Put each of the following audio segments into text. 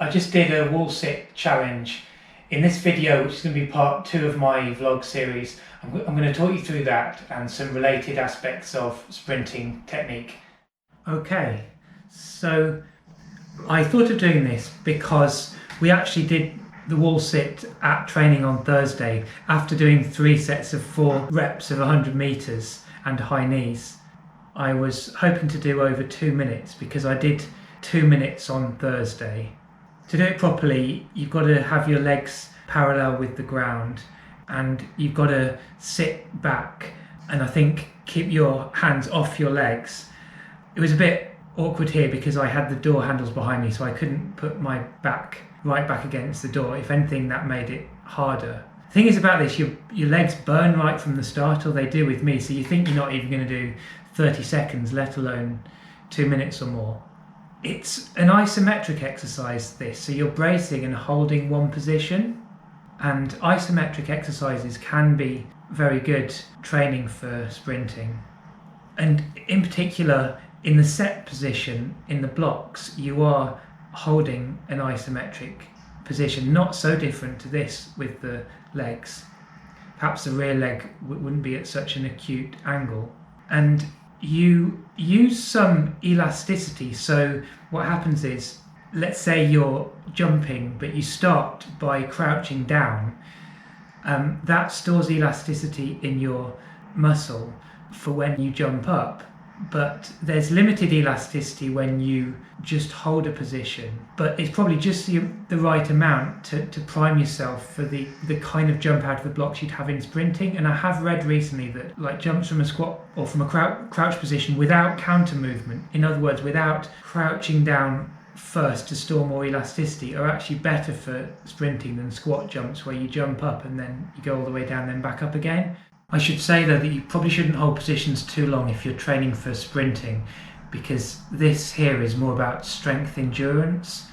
I just did a wall sit challenge. In this video, which is going to be part 2 of my vlog series, I'm going to talk you through that and some related aspects of sprinting technique. Okay, so I thought of doing this because we actually did the wall sit at training on Thursday after doing 3 sets of 4 reps of 100 meters and high knees. I was hoping to do over 2 minutes because I did 2 minutes on Thursday. To do it properly, you've got to have your legs parallel with the ground and you've got to sit back and I think keep your hands off your legs. It was a bit awkward here because I had the door handles behind me, so I couldn't put my back right back against the door. If anything, that made it harder. The thing is about this, your legs burn right from the start, or they do with me, so you think you're not even going to do 30 seconds, let alone 2 minutes or more. It's an isometric exercise, this, so you're bracing and holding one position, and isometric exercises can be very good training for sprinting. And in particular, in the set position, in the blocks, you are holding an isometric position, not so different to this with the legs. Perhaps the rear leg wouldn't be at such an acute angle. And you use some elasticity. So what happens is, let's say you're jumping, but you start by crouching down. That stores elasticity in your muscle for when you jump up. But there's limited elasticity when you just hold a position, but it's probably just the right amount to prime yourself for the kind of jump out of the blocks you'd have in sprinting. And I have read recently that like jumps from a squat or from a crouch position without counter movement, in other words without crouching down first to store more elasticity, are actually better for sprinting than squat jumps where you jump up and then you go all the way down then back up again. I should say though that you probably shouldn't hold positions too long if you're training for sprinting, because this here is more about strength endurance,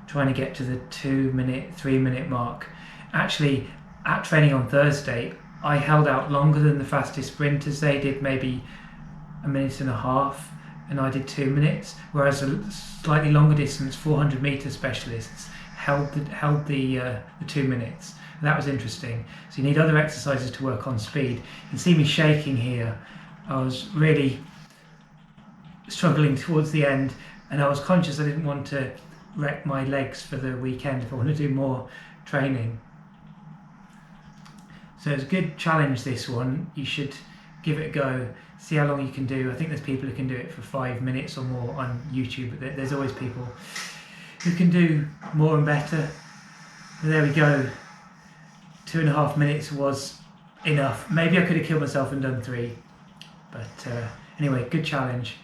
trying to get to the 2 minute, 3 minute mark. Actually, at training on Thursday, I held out longer than the fastest sprinters. They did maybe 1.5 minutes and I did 2 minutes, whereas a slightly longer distance 400 meter specialists held the 2 minutes. That was interesting. So you need other exercises to work on speed. You can see me shaking here. I was really struggling towards the end, and I was conscious I didn't want to wreck my legs for the weekend if I want to do more training. So it's a good challenge, this one. You should give it a go, see how long you can do. I think there's people who can do it for 5 minutes or more on YouTube, but there's always people who can do more and better. And there we go. 2.5 minutes was enough. Maybe I could have killed myself and done 3. But anyway, good challenge.